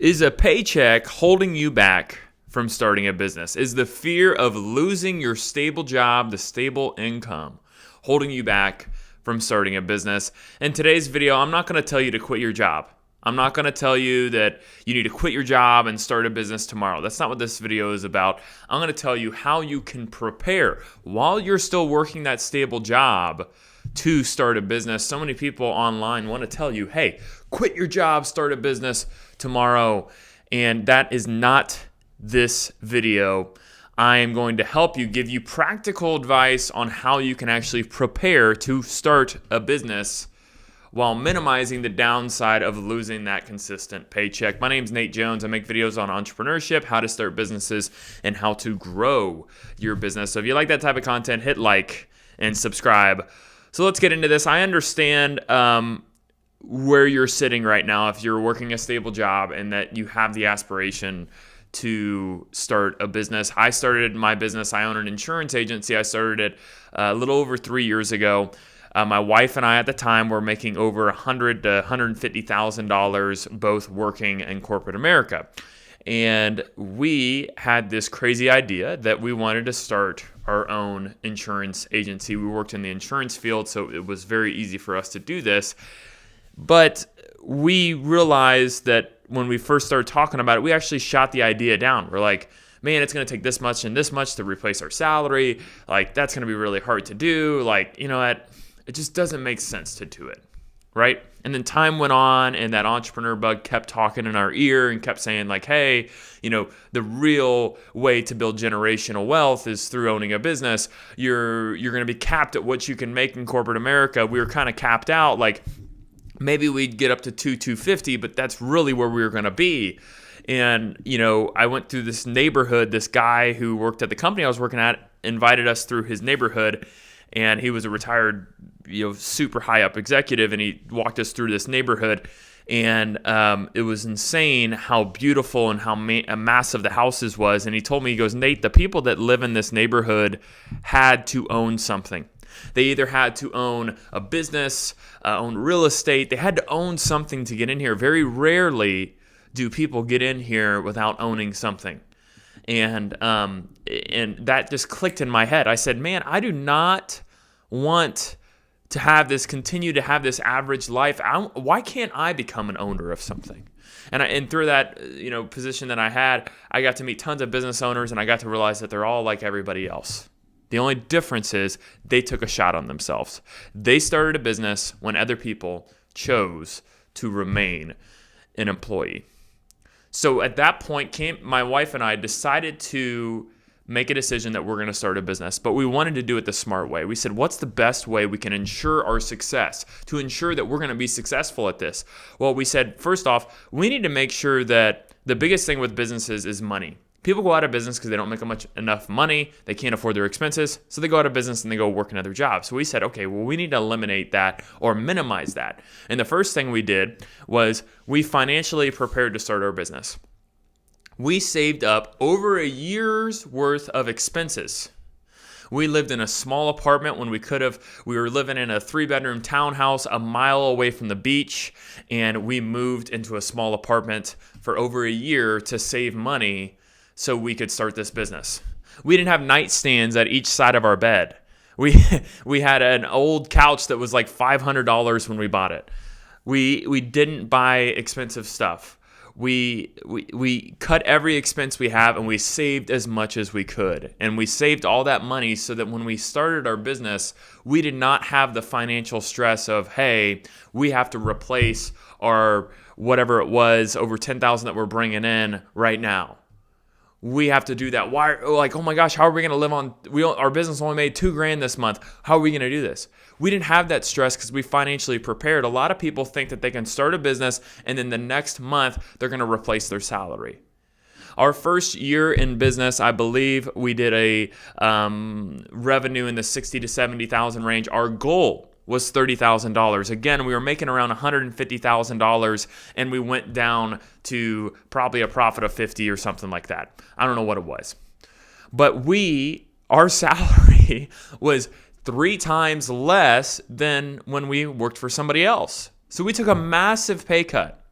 Is a paycheck holding you back from starting a business? Is the fear of losing your stable job, the stable income, holding you back from starting a business? In today's video, I'm not going to tell you to quit your job. I'm not going to tell you that you need to quit your job and start a business tomorrow. That's not what this video is about. I'm going to tell you how you can prepare while you're still working that stable job to start a business. So many people online want to tell you, hey, quit your job, start a business tomorrow. And that is not this video. I am going to help you, give you practical advice on how you can actually prepare to start a business while minimizing the downside of losing that consistent paycheck. My name's Nate Jones. I make videos on entrepreneurship, how to start businesses, and how to grow your business. So if you like that type of content, hit like and subscribe. So let's get into this. I understand where you're sitting right now if you're working a stable job and that you have the aspiration to start a business. I started my business. I own an insurance agency. I started it a little over 3 years ago. My wife and I at the time were making over $100,000 to $150,000 both working in corporate America. And we had this crazy idea that we wanted to start our own insurance agency. We worked in the insurance field, so it was very easy for us to do this. But we realized that when we first started talking about it, we actually shot the idea down. We're like, man, it's going to take this much and this much to replace our salary. Like, that's going to be really hard to do. Like, you know what? It just doesn't make sense to do it, right? And then time went on, and that entrepreneur bug kept talking in our ear and kept saying like, hey, the real way to build generational wealth is through owning a business. You're going to be capped at what you can make in corporate America. We were kind of capped out, like maybe we'd get up to $250, but that's really where we were going to be. And, I went through this neighborhood. This guy who worked at the company I was working at invited us through his neighborhood, and he was a retired, super high up executive, and he walked us through this neighborhood, and it was insane how beautiful and how massive the houses was. And he told me, he goes, Nate, the people that live in this neighborhood had to own something. They either had to own a business, own real estate. They had to own something to get in here. Very rarely do people get in here without owning something. And that just clicked in my head. I said, man, I do not want to continue to have this average life. Why can't I become an owner of something? And through that position that I had, I got to meet tons of business owners, and I got to realize that they're all like everybody else. The only difference is they took a shot on themselves. They started a business when other people chose to remain an employee. So at that point, my wife and I decided to make a decision that we're going to start a business, but we wanted to do it the smart way. We said, what's the best way we can ensure our success, to ensure that we're going to be successful at this? Well, we said, first off, we need to make sure that the biggest thing with businesses is money. People go out of business because they don't make enough money. They can't afford their expenses. So they go out of business and they go work another job. So we said, okay, well, we need to eliminate that or minimize that. And the first thing we did was we financially prepared to start our business. We saved up over a year's worth of expenses. We lived in a small apartment when we could have. We were living in a 3-bedroom townhouse a mile away from the beach, and we moved into a small apartment for over a year to save money so we could start this business. We didn't have nightstands at each side of our bed. We had an old couch that was like $500 when we bought it. We didn't buy expensive stuff. We cut every expense we have, and we saved as much as we could. And we saved all that money so that when we started our business, we did not have the financial stress of, hey, we have to replace our whatever it was, over $10,000 that we're bringing in right now. We have to do that. Why? Like, oh my gosh, how are we going to live on? Our business only made $2,000 this month. How are we going to do this? We didn't have that stress because we financially prepared. A lot of people think that they can start a business and then the next month they're going to replace their salary. Our first year in business, I believe we did a revenue in the $60,000 to $70,000 range. Our goal was $30,000. Again, we were making around $150,000, and we went down to probably a profit of 50 or something like that. I don't know what it was. But our salary was 3 times less than when we worked for somebody else. So we took a massive pay cut.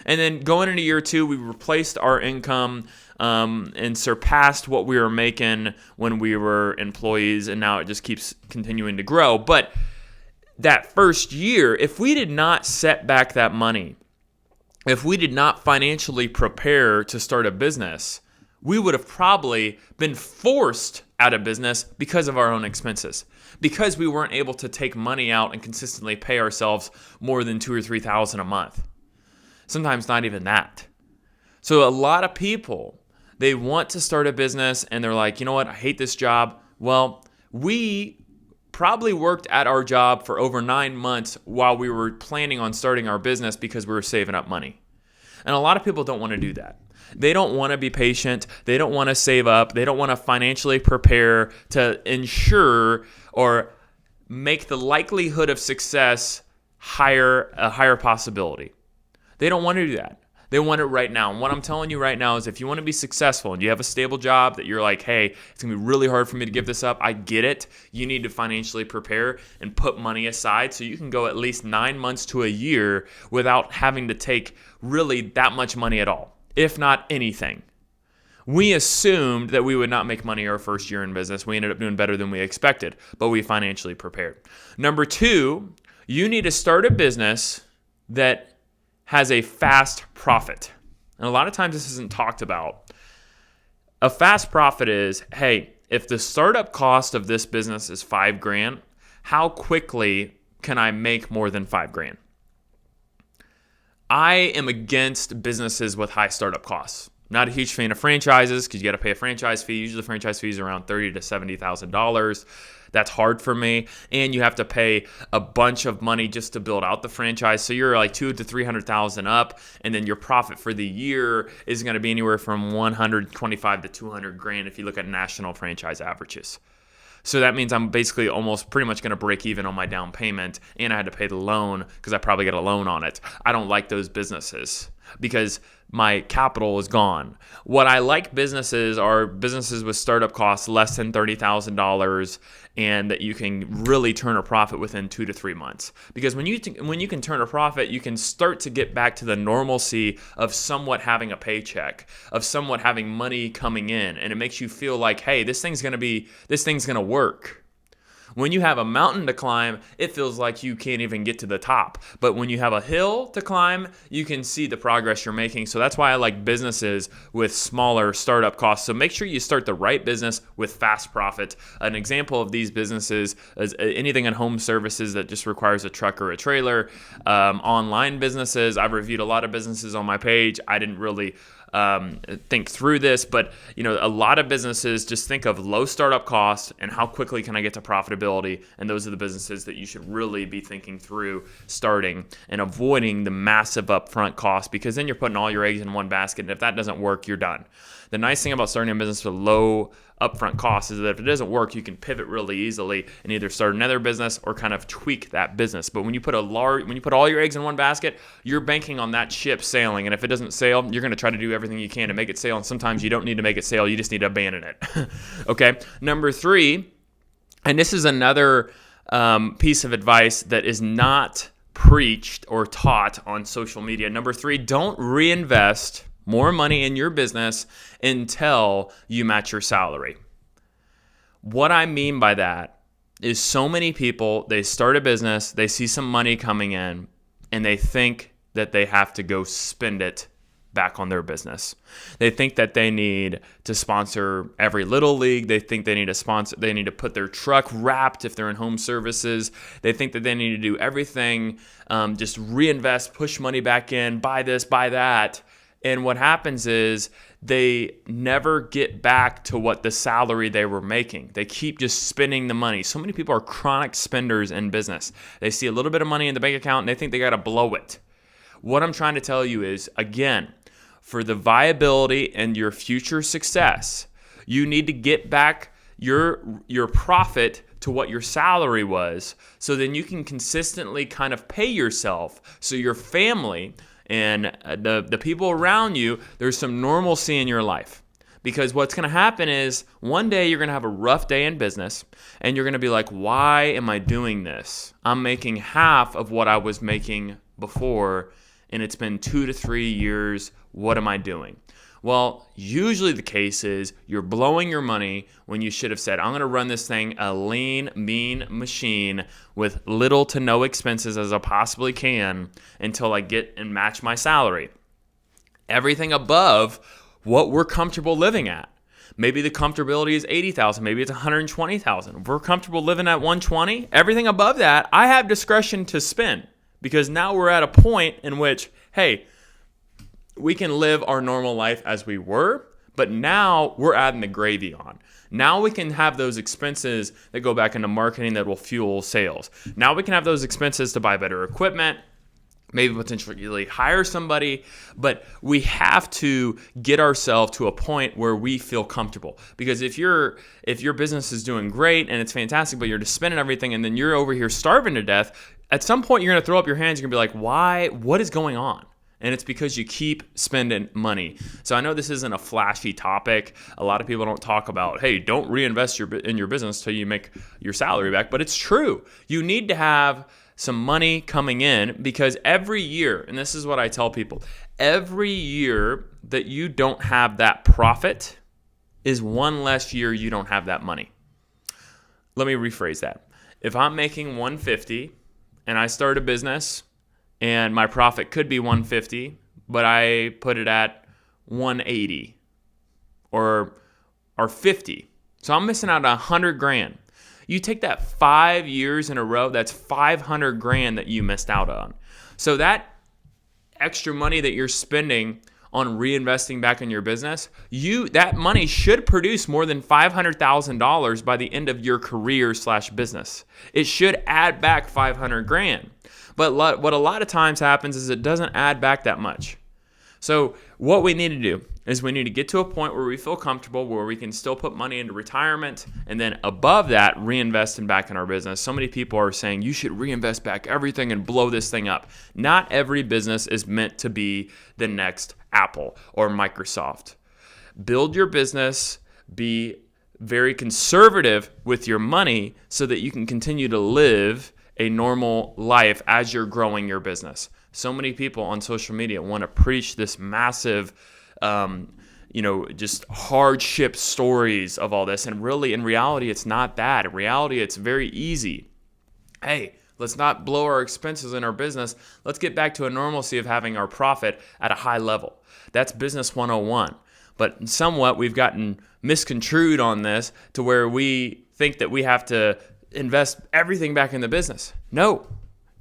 And then going into year 2, we replaced our income and surpassed what we were making when we were employees, and now it just keeps continuing to grow. But that first year, if we did not set back that money, if we did not financially prepare to start a business, we would have probably been forced out of business because of our own expenses, because we weren't able to take money out and consistently pay ourselves more than $2,000 or $3,000 a month. Sometimes not even that. So a lot of people, they want to start a business and they're like, you know what, I hate this job. Well, we probably worked at our job for over 9 months while we were planning on starting our business because we were saving up money. And a lot of people don't want to do that. They don't want to be patient. They don't want to save up. They don't want to financially prepare to ensure or make the likelihood of success a higher possibility. They don't want to do that. They want it right now. And what I'm telling you right now is if you want to be successful and you have a stable job that you're like, hey, it's going to be really hard for me to give this up. I get it. You need to financially prepare and put money aside so you can go at least 9 months to a year without having to take really that much money at all, if not anything. We assumed that we would not make money our first year in business. We ended up doing better than we expected, but we financially prepared. Number 2, you need to start a business that has a fast profit. And a lot of times this isn't talked about. A fast profit is, hey, if the startup cost of this business is $5,000, how quickly can I make more than $5,000? I am against businesses with high startup costs. Not a huge fan of franchises because you got to pay a franchise fee. Usually the franchise fee is around $30,000 to $70,000. That's hard for me. And you have to pay a bunch of money just to build out the franchise. So you're like $200,000 to $300,000 up, and then your profit for the year is going to be anywhere from $125,000 to $200,000 if you look at national franchise averages. So that means I'm basically almost pretty much going to break even on my down payment, and I had to pay the loan because I probably got a loan on it. I don't like those businesses because my capital is gone. What I like businesses are businesses with startup costs less than $30,000 and that you can really turn a profit within 2 to 3 months. Because when you can turn a profit, you can start to get back to the normalcy of somewhat having a paycheck, of somewhat having money coming in, and it makes you feel like, hey, this thing's going to work. When you have a mountain to climb, it feels like you can't even get to the top. But when you have a hill to climb, you can see the progress you're making. So that's why I like businesses with smaller startup costs. So make sure you start the right business with fast profit. An example of these businesses is anything in home services that just requires a truck or a trailer. Online businesses, I've reviewed a lot of businesses on my page. I didn't really think through this, but a lot of businesses just think of low startup costs and how quickly can I get to profitability, and those are the businesses that you should really be thinking through starting and avoiding the massive upfront costs, because then you're putting all your eggs in one basket, and if that doesn't work, you're done. The nice thing about starting a business with low upfront costs is that if it doesn't work, you can pivot really easily and either start another business or kind of tweak that business. But when you put all your eggs in one basket, you're banking on that ship sailing, and if it doesn't sail, you're going to try to do everything you can to make it sail, and sometimes you don't need to make it sail, you just need to abandon it. Okay, number 3, and this is another piece of advice that is not preached or taught on social media. Number 3, don't reinvest more money in your business until you match your salary. What I mean by that is so many people, they start a business, they see some money coming in, and they think that they have to go spend it back on their business. They think that they need to sponsor every little league. They think they need to put their truck wrapped if they're in home services. They think that they need to do everything, just reinvest, push money back in, buy this, buy that. And what happens is they never get back to what the salary they were making. They keep just spending the money. So many people are chronic spenders in business. They see a little bit of money in the bank account and they think they got to blow it. What I'm trying to tell you is, again, for the viability and your future success, you need to get back your profit to what your salary was, so then you can consistently kind of pay yourself, so your family and the people around you, there's some normalcy in your life. Because what's going to happen is one day you're going to have a rough day in business and you're going to be like, why am I doing this? I'm making half of what I was making before, and it's been 2 to 3 years. What am I doing? Well, usually the case is you're blowing your money when you should have said, I'm going to run this thing a lean, mean machine with little to no expenses as I possibly can until I get and match my salary. Everything above what we're comfortable living at. Maybe the comfortability is $80,000, maybe it's $120,000. If we're comfortable living at $120,000, everything above that, I have discretion to spend because now we're at a point in which, hey, we can live our normal life as we were, but now we're adding the gravy on. Now we can have those expenses that go back into marketing that will fuel sales. Now we can have those expenses to buy better equipment, maybe potentially hire somebody, but we have to get ourselves to a point where we feel comfortable. Because if your business is doing great and it's fantastic, but you're just spending everything and then you're over here starving to death, at some point you're going to throw up your hands. You're going to be like, why? What is going on? And it's because you keep spending money. So I know this isn't a flashy topic. A lot of people don't talk about, hey, don't reinvest in your business till you make your salary back. But it's true. You need to have some money coming in because every year, and this is what I tell people, every year that you don't have that profit is one less year you don't have that money. Let me rephrase that. If I'm making $150 and I start a business and my profit could be $150, but I put it at $180 or $50. So I'm missing out on $100,000. You take that 5 years in a row, that's $500,000 that you missed out on. So that extra money that you're spending on reinvesting back in your business, that money should produce more than $500,000 by the end of your career/business. It should add back $500,000. But what a lot of times happens is it doesn't add back that much. So what we need to do is we need to get to a point where we feel comfortable, where we can still put money into retirement, and then above that, reinvesting back in our business. So many people are saying you should reinvest back everything and blow this thing up. Not every business is meant to be the next Apple or Microsoft. Build your business, be very conservative with your money so that you can continue to live a normal life as you're growing your business. So many people on social media want to preach this massive, just hardship stories of all this. And really, in reality, it's not that. In reality, it's very easy. Hey, let's not blow our expenses in our business. Let's get back to a normalcy of having our profit at a high level. That's business 101. But somewhat, we've gotten misconstrued on this to where we think that we have to invest everything back in the business. No.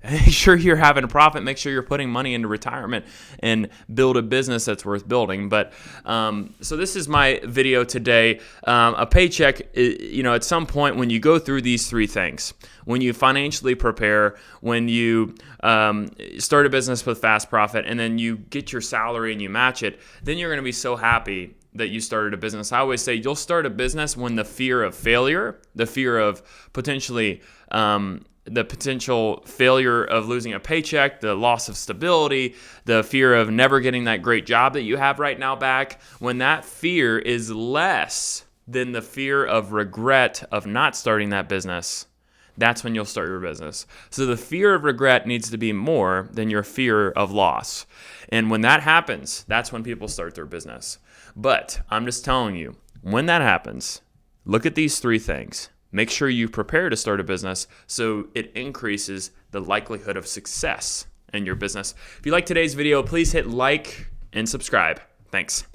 Make sure you're having a profit. Make sure you're putting money into retirement and build a business that's worth building. But so this is my video today. A paycheck, at some point when you go through these three things, when you financially prepare, when you start a business with fast profit, and then you get your salary and you match it, then you're going to be so happy that you started a business. I always say you'll start a business when the fear of failure, the fear of potentially the potential failure of losing a paycheck, the loss of stability, the fear of never getting that great job that you have right now back, when that fear is less than the fear of regret of not starting that business, that's when you'll start your business. So the fear of regret needs to be more than your fear of loss. And when that happens, that's when people start their business. But I'm just telling you, when that happens, look at these three things. Make sure you prepare to start a business so it increases the likelihood of success in your business. If you like today's video, please hit like and subscribe. Thanks.